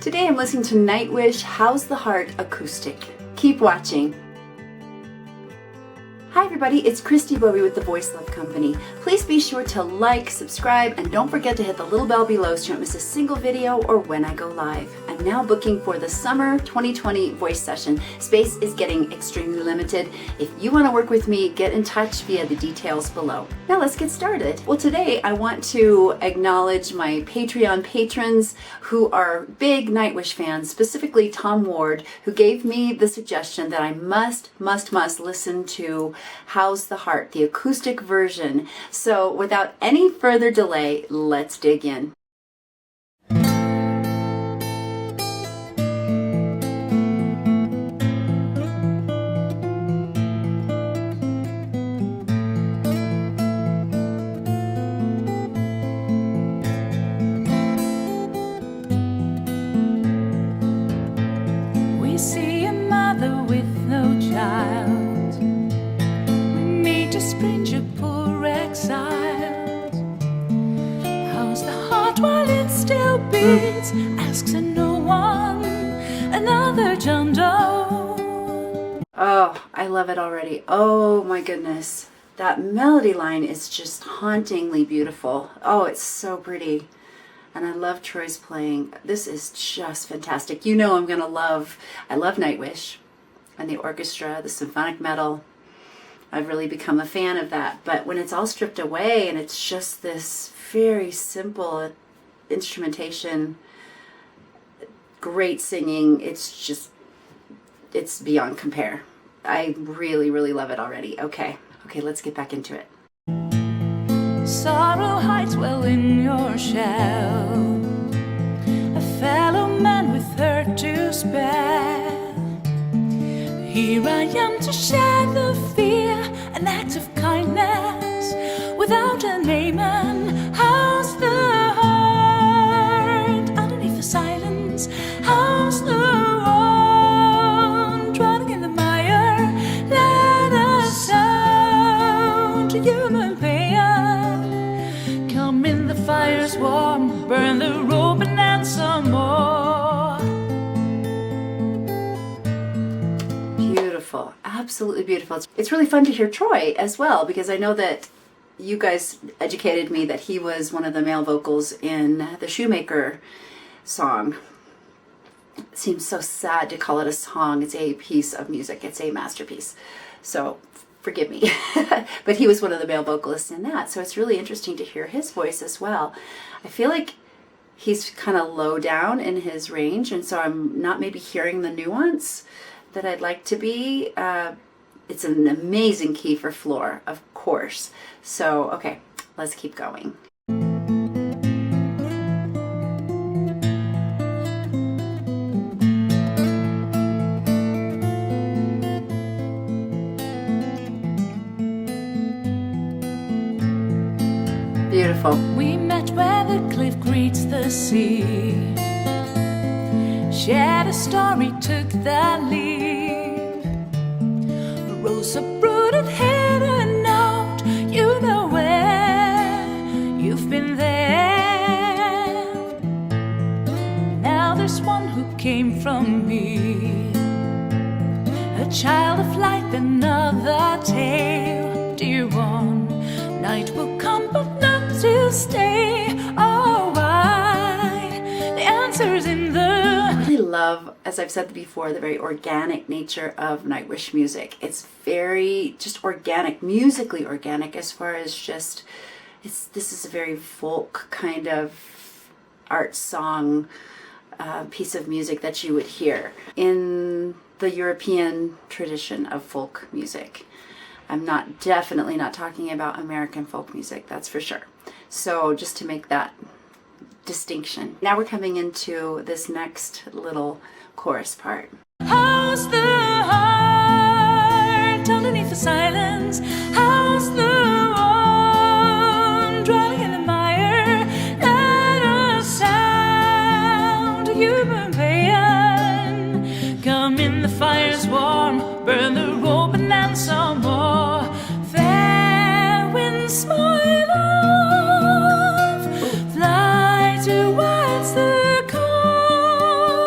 Today I'm listening to Nightwish, How's the Heart Acoustic. Keep watching. Hi everybody, it's Christi Bovee with the Voice Love Company. Please be sure to like, subscribe, and don't forget to hit the little bell below so you don't miss a single video or when I go live. I'm now booking for the summer 2020 voice session. Space is getting extremely limited. If you want to work with me, get in touch via the details below. Now let's get started. Well, today I want to acknowledge my Patreon patrons who are big Nightwish fans, specifically Tom Ward, who gave me the suggestion that I must listen to How's the Heart, the acoustic version. So without any further delay, let's dig in. We see a mother with no child, stranger, poor exiled. How's the heart while it still beats? Asks and no one, another John Doe. Oh, I love it already. Oh my goodness. That melody line is just hauntingly beautiful. Oh, it's so pretty. And I love Troy's playing. This is just fantastic. You know I love Nightwish and the orchestra, the symphonic metal. I've really become a fan of that. But when it's all stripped away and it's just this very simple instrumentation, great singing, it's beyond compare. I really love it already. Okay, let's get back into it. Sorrow hides well in your shell, a fellow man with her to spare. Here I am to share the fear, an act of kindness without a name. And how's the heart underneath the silence? How's the one drowning in the mire? Let us out to human pain. Come in, the fire's warm, burn the rope and add some more. Beautiful, absolutely beautiful. It's really fun to hear Troy as well, because I know that you guys educated me that he was one of the male vocals in the Shoemaker song. It seems so sad to call it a song. It's a piece of music. It's a masterpiece. So forgive me. But he was one of the male vocalists in that. So it's really interesting to hear his voice as well. I feel like he's kind of low down in his range, and so I'm not maybe hearing the nuance that I'd like to be. It's an amazing key for floor, of course. So, okay, let's keep going. Beautiful. We met where the cliff greets the sea, shared a story, took the lead. Rose uprooted, hidden out, you know where, you've been there. Now there's one who came from me, a child of light, another tale. Dear one, night will come but not to stay. Oh, why? The answer's in the... I really love, as I've said before, the very organic nature of Nightwish music. It's very just organic, musically organic, as far as just, this is a very folk kind of art song piece of music that you would hear in the European tradition of folk music. I'm definitely not talking about American folk music, that's for sure. So just to make that distinction. Now we're coming into this next little chorus part. How's the heart underneath the silence? How's the one drowning in the mire? Let us sound a human pain. Come in, the fire's warm, burn the rope and then some more. Fair winds, my love, fly towards the coast.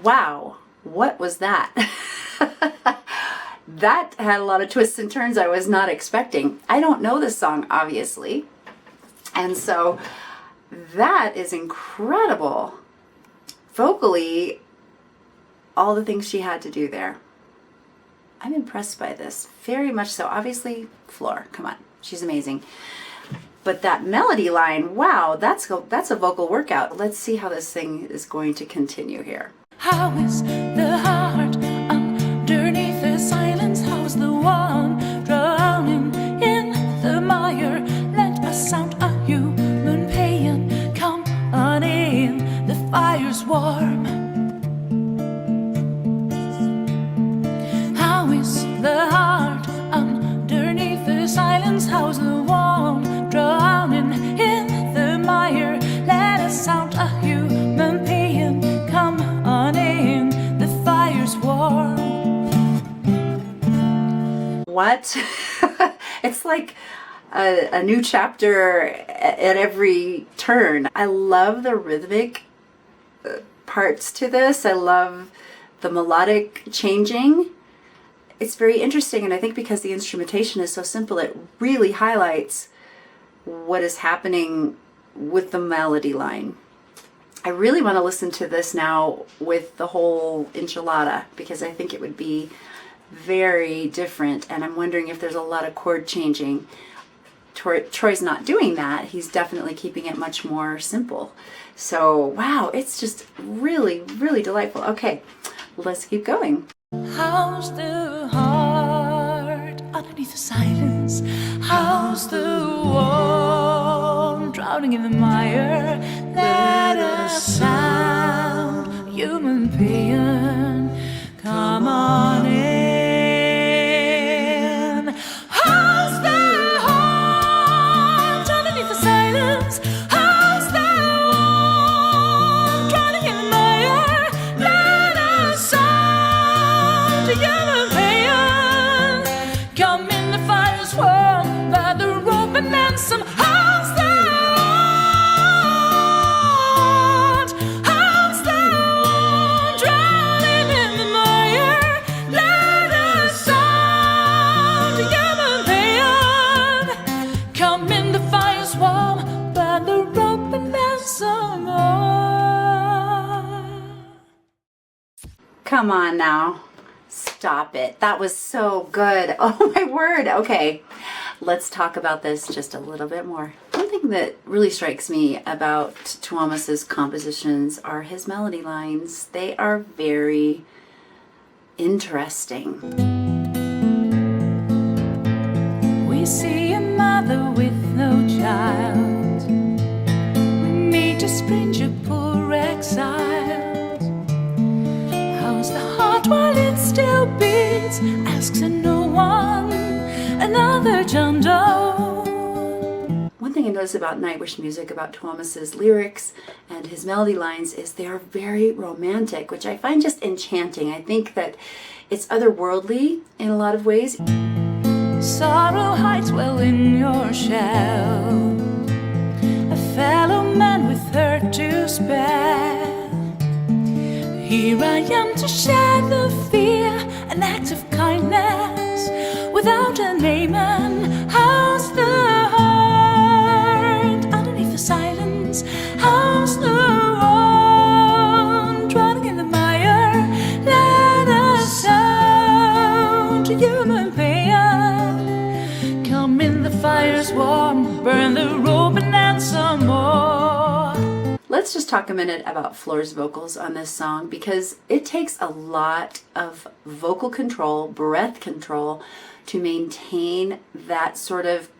Wow, what was that? That had a lot of twists and turns I was not expecting. I don't know this song, obviously. And so that is incredible. Vocally, all the things she had to do there. I'm impressed by this, very much so. Obviously, Floor, come on, she's amazing. But that melody line, wow, that's a vocal workout. Let's see how this thing is going to continue here. How is the heart underneath the silence? How's the one drowning in the mire? Let a sound, a human pain, come on in, the fire's warm. How is the heart underneath the silence? How's the one drowning in the mire? Let a sound, a human pain, come on in, the fire's warm. What? It's like a new chapter at every turn. I love the rhythmic parts to this. I love the melodic changing. It's very interesting, and I think because the instrumentation is so simple, it really highlights what is happening with the melody line. I really want to listen to this now with the whole enchilada, because I think it would be very different, and I'm wondering if there's a lot of chord changing. Troy's not doing that. He's definitely keeping it much more simple. So, wow, it's just really, really delightful. Okay, let's keep going. How's the heart underneath the silence? How's the one drowning in the mire? Let a sound, human pain, come on in. How's the heart underneath the silence? How's the one drowning in the mire? Let a sound, human pain, come in, the fire's warm by the rope and then some. How's the heart? How's the one drowning in the mire? Let a sound, human pain, come in, the fire's warm by the rope and then some more. Come on now. Stop it. That was so good. Oh my word. Okay, let's talk about this just a little bit more. One thing that really strikes me about Tuomas's compositions are his melody lines. They are very interesting. We see a mother with no child. We meet a stranger, poor exiled. How's the heart while it still beats? Asks and no one, another John Doe. One thing I notice about Nightwish music, about Tuomas's lyrics and his melody lines, is they are very romantic, which I find just enchanting. I think that it's otherworldly in a lot of ways. Sorrow hides well in your shell, a fellow man with her to spare. Here I am to share the fear, an act of kindness without a name. And how's the heart underneath the silence? How's the one drowning in the mire? Let a sound, human pain, come in, the fire's warm, burn the rope and add some more. Let's just talk a minute about Floor's vocals on this song, because it takes a lot of vocal control, breath control, to maintain that sort of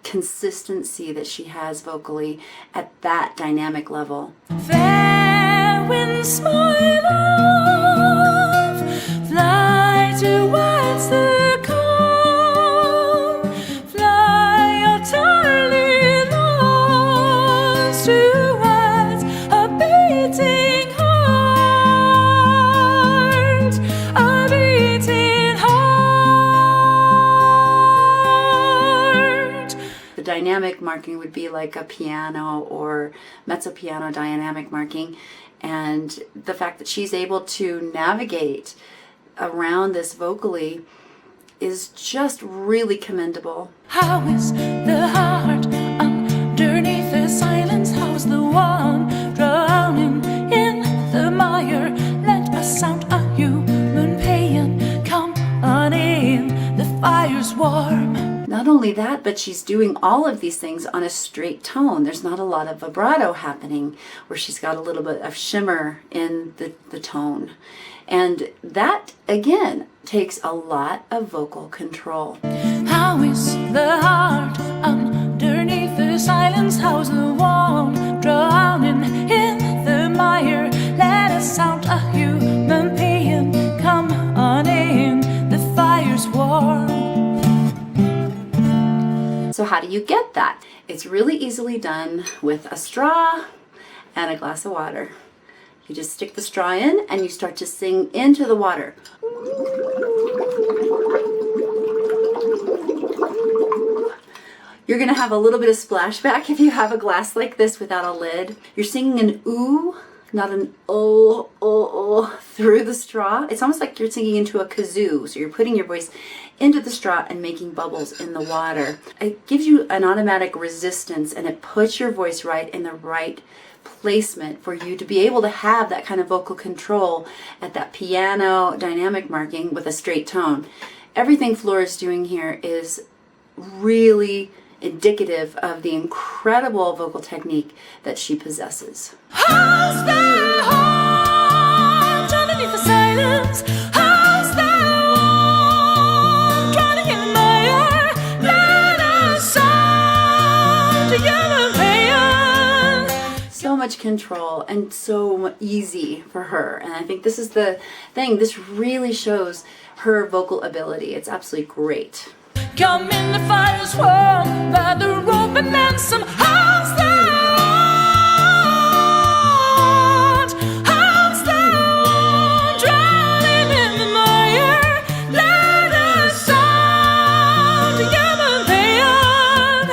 consistency that she has vocally at that dynamic level. Fair winds, my love, fly towards the calm, fly utterly lost towards a beating heart, a beating heart. The dynamic dynamic marking would be like a piano or mezzo piano dynamic marking. And the fact that she's able to navigate around this vocally is just really commendable. How is the heart underneath the silence? How's the one drowning in the mire? Let a sound, a human pain, come on in, the fire's warm. Not only that, but she's doing all of these things on a straight tone. There's not a lot of vibrato happening where she's got a little bit of shimmer in the tone. And that, again, takes a lot of vocal control. How is the heart underneath the silence? How's the one drowning in the mire? Let us sound, a human pain, come on in, the fire's warm. So how do you get that? It's really easily done with a straw and a glass of water. You just stick the straw in and you start to sing into the water. You're going to have a little bit of splashback if you have a glass like this without a lid. You're singing an ooh, not an oh, through the straw. It's almost like you're singing into a kazoo. So you're putting your voice into the straw and making bubbles in the water. It gives you an automatic resistance and it puts your voice right in the right placement for you to be able to have that kind of vocal control at that piano dynamic marking with a straight tone. Everything Flora's doing here is really indicative of the incredible vocal technique that she possesses. How's the heart underneath the silence? How's the one drowning in the mire? Let us sound together, pain. So much control and so easy for her. And I think this is the thing. This really shows her vocal ability. It's absolutely great. Come in, the fire's warm by the rope and then some. How's the heart? How's the one drowning in the mire? Let us sound together, pain.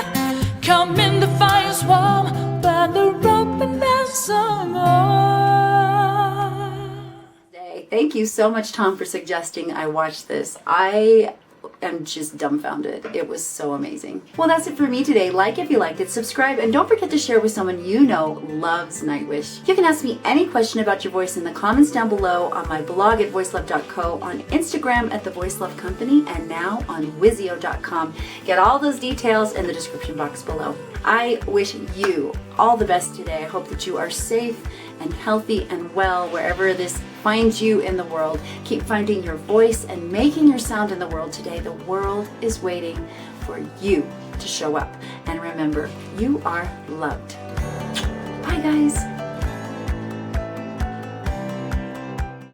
Come in, the fire's warm by the rope and then some more. Thank you so much, Tom, for suggesting I watch this. I am just dumbfounded. It was so amazing. Well, that's it for me today. Like if you liked it, subscribe, and don't forget to share with someone you know loves Nightwish. You can ask me any question about your voice in the comments down below, on my blog at voicelove.co, on Instagram at The Voice Love Company, and now on Wizio.com. Get all those details in the description box below. I wish you all the best today. I hope that you are safe and healthy and well wherever this finds you in the world. Keep finding your voice and making your sound in the world today. The world is waiting for you to show up. And remember, you are loved. Bye, guys.